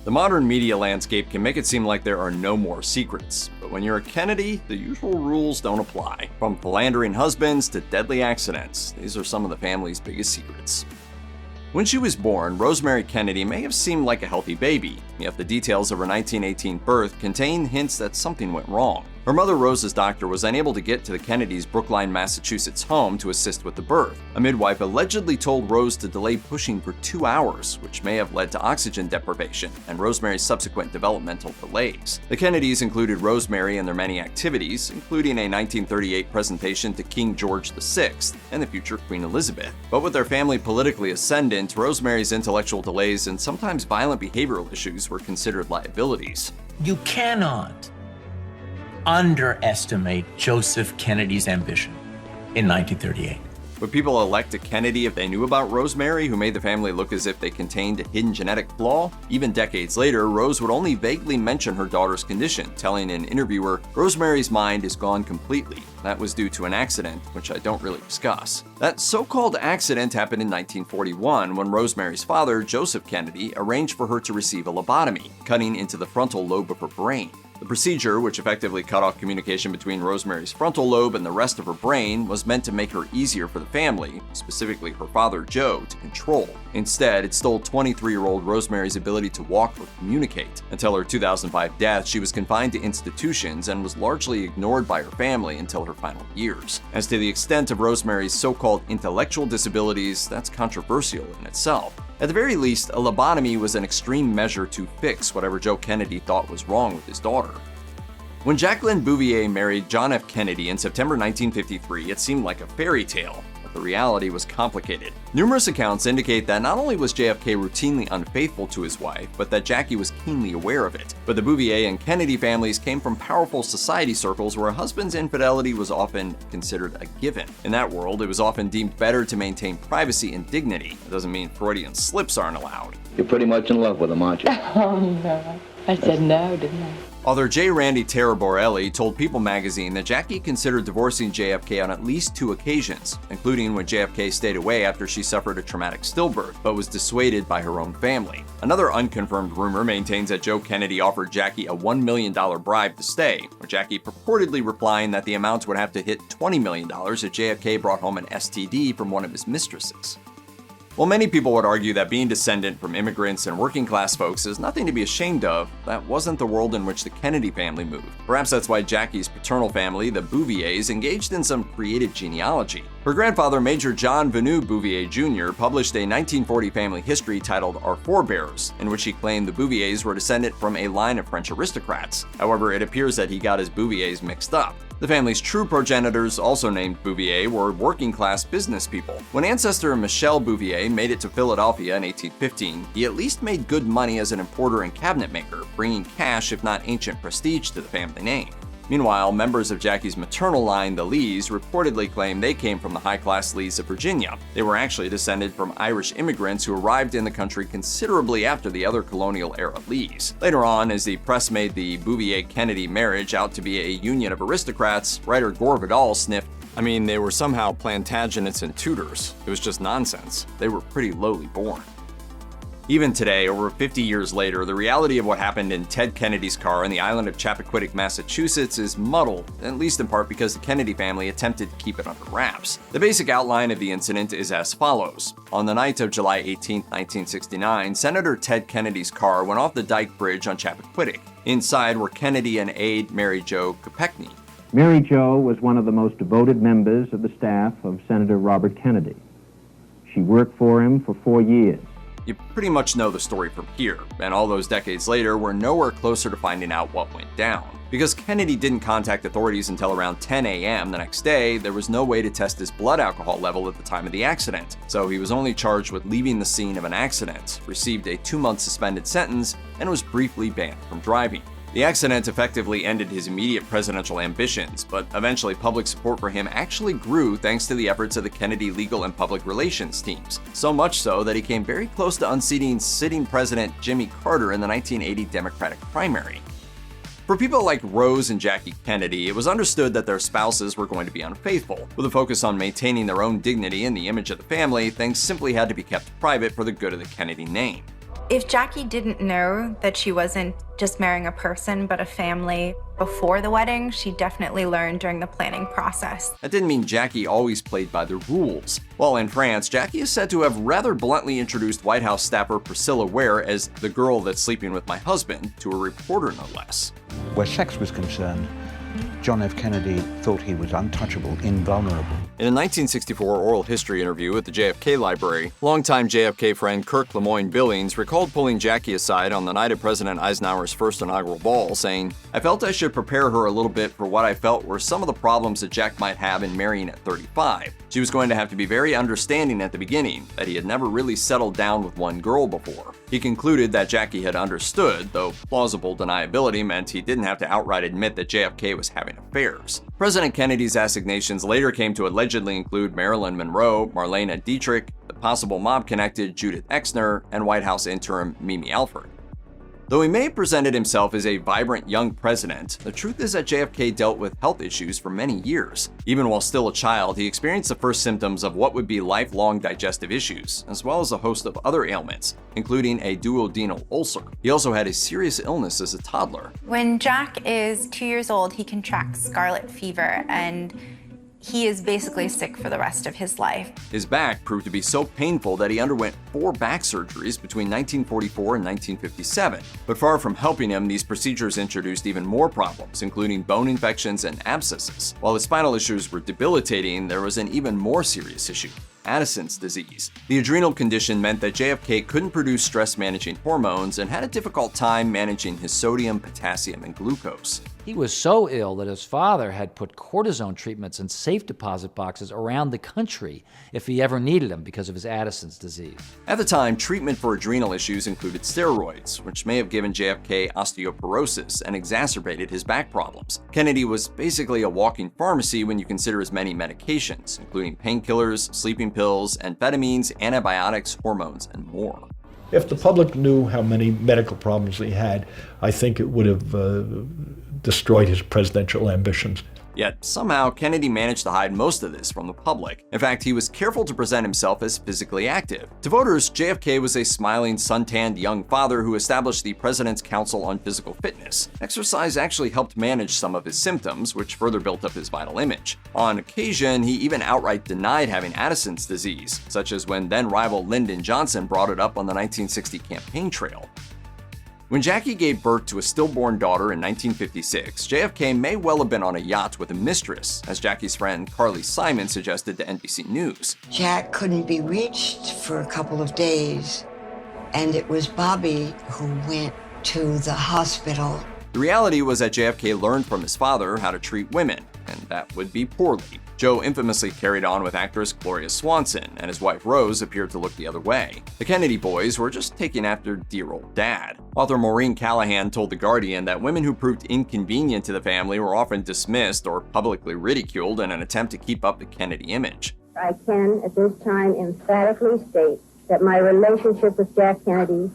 The modern media landscape can make it seem like there are no more secrets, but when you're a Kennedy, the usual rules don't apply. From philandering husbands to deadly accidents, these are some of the family's biggest secrets. When she was born, Rosemary Kennedy may have seemed like a healthy baby, yet the details of her 1918 birth contain hints that something went wrong. Her mother Rose's doctor was unable to get to the Kennedys' Brookline, Massachusetts home to assist with the birth. A midwife allegedly told Rose to delay pushing for 2 hours, which may have led to oxygen deprivation and Rosemary's subsequent developmental delays. The Kennedys included Rosemary in their many activities, including a 1938 presentation to King George VI and the future Queen Elizabeth. But with their family politically ascendant, Rosemary's intellectual delays and sometimes violent behavioral issues were considered liabilities. You cannot underestimate Joseph Kennedy's ambition in 1938. Would people elect a Kennedy if they knew about Rosemary, who made the family look as if they contained a hidden genetic flaw? Even decades later, Rose would only vaguely mention her daughter's condition, telling an interviewer, "Rosemary's mind is gone completely. That was due to an accident, which I don't really discuss." That so-called accident happened in 1941 when Rosemary's father, Joseph Kennedy, arranged for her to receive a lobotomy, cutting into the frontal lobe of her brain. The procedure, which effectively cut off communication between Rosemary's frontal lobe and the rest of her brain, was meant to make her easier for the family, specifically her father Joe, to control. Instead, it stole 23-year-old Rosemary's ability to walk or communicate. Until her 2005 death, she was confined to institutions and was largely ignored by her family until her final years. As to the extent of Rosemary's so-called intellectual disabilities, that's controversial in itself. At the very least, a lobotomy was an extreme measure to fix whatever Joe Kennedy thought was wrong with his daughter. When Jacqueline Bouvier married John F. Kennedy in September 1953, it seemed like a fairy tale, but the reality was complicated. Numerous accounts indicate that not only was JFK routinely unfaithful to his wife, but that Jackie was keenly aware of it. But the Bouvier and Kennedy families came from powerful society circles where a husband's infidelity was often considered a given. In that world, it was often deemed better to maintain privacy and dignity. It doesn't mean Freudian slips aren't allowed. You're pretty much in love with him, aren't you? Oh, no. I said no, didn't I? Author J. Randy Taraborelli told People magazine that Jackie considered divorcing JFK on at least 2 occasions, including when JFK stayed away after she suffered a traumatic stillbirth, but was dissuaded by her own family. Another unconfirmed rumor maintains that Joe Kennedy offered Jackie a $1 million bribe to stay, with Jackie purportedly replying that the amount would have to hit $20 million if JFK brought home an STD from one of his mistresses. While many people would argue that being descendant from immigrants and working-class folks is nothing to be ashamed of, that wasn't the world in which the Kennedy family moved. Perhaps that's why Jackie's paternal family, the Bouviers, engaged in some creative genealogy. Her grandfather, Major John Venu Bouvier Jr., published a 1940 family history titled Our Forebears, in which he claimed the Bouviers were descendant from a line of French aristocrats. However, it appears that he got his Bouviers mixed up. The family's true progenitors, also named Bouvier, were working-class business people. When ancestor Michel Bouvier made it to Philadelphia in 1815, he at least made good money as an importer and cabinet maker, bringing cash if not ancient prestige to the family name. Meanwhile, members of Jackie's maternal line, the Lees, reportedly claim they came from the high-class Lees of Virginia. They were actually descended from Irish immigrants who arrived in the country considerably after the other colonial-era Lees. Later on, as the press made the Bouvier-Kennedy marriage out to be a union of aristocrats, writer Gore Vidal sniffed, "I mean, they were somehow Plantagenets and Tudors. It was just nonsense. They were pretty lowly born." Even today, over 50 years later, the reality of what happened in Ted Kennedy's car on the island of Chappaquiddick, Massachusetts is muddled, at least in part because the Kennedy family attempted to keep it under wraps. The basic outline of the incident is as follows. On the night of July 18, 1969, Senator Ted Kennedy's car went off the Dyke Bridge on Chappaquiddick. Inside were Kennedy and aide Mary Jo Kopechne. Mary Jo was one of the most devoted members of the staff of Senator Robert Kennedy. She worked for him for 4 years. You pretty much know the story from here, and all those decades later, we're nowhere closer to finding out what went down. Because Kennedy didn't contact authorities until around 10 a.m. the next day, there was no way to test his blood alcohol level at the time of the accident, so he was only charged with leaving the scene of an accident, received a 2-month suspended sentence, and was briefly banned from driving. The accident effectively ended his immediate presidential ambitions, but eventually public support for him actually grew thanks to the efforts of the Kennedy legal and public relations teams, so much so that he came very close to unseating sitting President Jimmy Carter in the 1980 Democratic primary. For people like Rose and Jackie Kennedy, it was understood that their spouses were going to be unfaithful. With a focus on maintaining their own dignity and the image of the family, things simply had to be kept private for the good of the Kennedy name. If Jackie didn't know that she wasn't just marrying a person, but a family before the wedding, she definitely learned during the planning process. That didn't mean Jackie always played by the rules. While in France, Jackie is said to have rather bluntly introduced White House staffer Priscilla Ware as the girl that's sleeping with my husband to a reporter, no less. Where sex was concerned, John F. Kennedy thought he was untouchable, invulnerable. In a 1964 oral history interview at the JFK Library, longtime JFK friend Kirk Lemoyne Billings recalled pulling Jackie aside on the night of President Eisenhower's first inaugural ball, saying, "I felt I should prepare her a little bit for what I felt were some of the problems that Jack might have in marrying at 35. She was going to have to be very understanding at the beginning, that he had never really settled down with one girl before." He concluded that Jackie had understood, though plausible deniability meant he didn't have to outright admit that JFK was having affairs. President Kennedy's assignations later came to allegedly include Marilyn Monroe, Marlene Dietrich, the possible mob-connected Judith Exner, and White House interim Mimi Alford. Though he may have presented himself as a vibrant young president, the truth is that JFK dealt with health issues for many years. Even while still a child, he experienced the first symptoms of what would be lifelong digestive issues, as well as a host of other ailments, including a duodenal ulcer. He also had a serious illness as a toddler. When Jack is 2 years old, he contracts scarlet fever, and he is basically sick for the rest of his life. His back proved to be so painful that he underwent 4 back surgeries between 1944 and 1957. But far from helping him, these procedures introduced even more problems, including bone infections and abscesses. While his spinal issues were debilitating, there was an even more serious issue: Addison's disease. The adrenal condition meant that JFK couldn't produce stress-managing hormones and had a difficult time managing his sodium, potassium, and glucose. He was so ill that his father had put cortisone treatments in safe deposit boxes around the country if he ever needed them because of his Addison's disease. At the time, treatment for adrenal issues included steroids, which may have given JFK osteoporosis and exacerbated his back problems. Kennedy was basically a walking pharmacy when you consider his many medications, including painkillers, sleeping pills, amphetamines, antibiotics, hormones, and more. If the public knew how many medical problems he had, I think it would have destroyed his presidential ambitions. Yet, somehow, Kennedy managed to hide most of this from the public. In fact, he was careful to present himself as physically active. To voters, JFK was a smiling, suntanned young father who established the President's Council on Physical Fitness. Exercise actually helped manage some of his symptoms, which further built up his vital image. On occasion, he even outright denied having Addison's disease, such as when then-rival Lyndon Johnson brought it up on the 1960 campaign trail. When Jackie gave birth to a stillborn daughter in 1956, JFK may well have been on a yacht with a mistress, as Jackie's friend Carly Simon suggested to NBC News. Jack couldn't be reached for a couple of days, and it was Bobby who went to the hospital. The reality was that JFK learned from his father how to treat women, and that would be poorly. Joe infamously carried on with actress Gloria Swanson, and his wife Rose appeared to look the other way. The Kennedy boys were just taking after dear old dad. Author Maureen Callahan told The Guardian that women who proved inconvenient to the family were often dismissed or publicly ridiculed in an attempt to keep up the Kennedy image. I can, at this time, emphatically state that my relationship with Jack Kennedy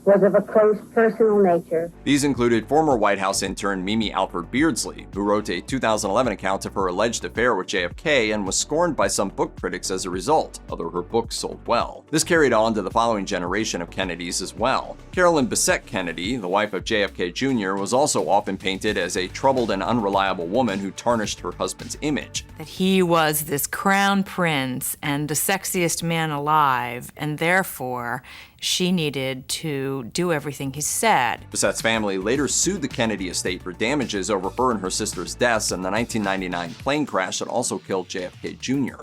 was of a close personal nature. These included former White House intern Mimi Alford Beardsley, who wrote a 2011 account of her alleged affair with JFK and was scorned by some book critics as a result, although her book sold well. This carried on to the following generation of Kennedys as well. Carolyn Bessette Kennedy, the wife of JFK Jr., was also often painted as a troubled and unreliable woman who tarnished her husband's image. That he was this crown prince and the sexiest man alive, and therefore she needed to do everything he said. Bessette's family later sued the Kennedy estate for damages over her and her sister's deaths in the 1999 plane crash that also killed JFK Jr.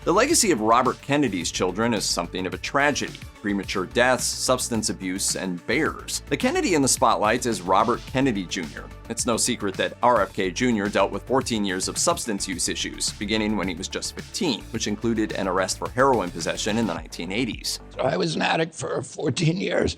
The legacy of Robert Kennedy's children is something of a tragedy: premature deaths, substance abuse, and bears. The Kennedy in the spotlight is Robert Kennedy Jr. It's no secret that RFK Jr. dealt with 14 years of substance use issues, beginning when he was just 15, which included an arrest for heroin possession in the 1980s. So I was an addict for 14 years.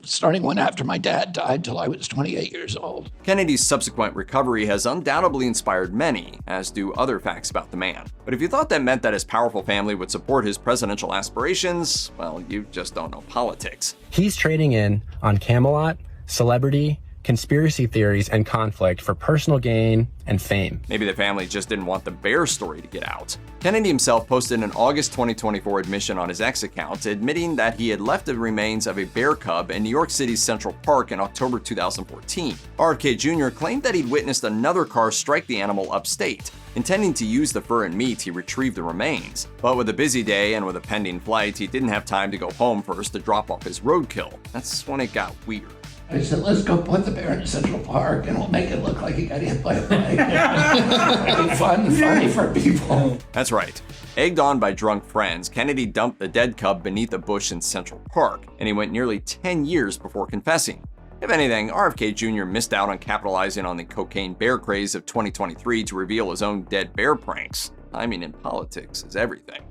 Starting when after my dad died till I was 28 years old. Kennedy's subsequent recovery has undoubtedly inspired many, as do other facts about the man. But if you thought that meant that his powerful family would support his presidential aspirations, well, you just don't know politics. He's trading in on Camelot, celebrity, conspiracy theories, and conflict for personal gain and fame. Maybe the family just didn't want the bear story to get out. Kennedy himself posted an August 2024 admission on his X account, admitting that he had left the remains of a bear cub in New York City's Central Park in October 2014. RFK Jr. claimed that he'd witnessed another car strike the animal upstate. Intending to use the fur and meat, he retrieved the remains. But with a busy day and with a pending flight, he didn't have time to go home first to drop off his roadkill. That's when it got weird. I said, let's go put the bear in Central Park and we'll make it look like he got hit by a bike. It'll be funny for people. That's right. Egged on by drunk friends, Kennedy dumped the dead cub beneath a bush in Central Park, and he went nearly 10 years before confessing. If anything, RFK Jr. missed out on capitalizing on the cocaine bear craze of 2023 to reveal his own dead bear pranks. Timing in politics is everything.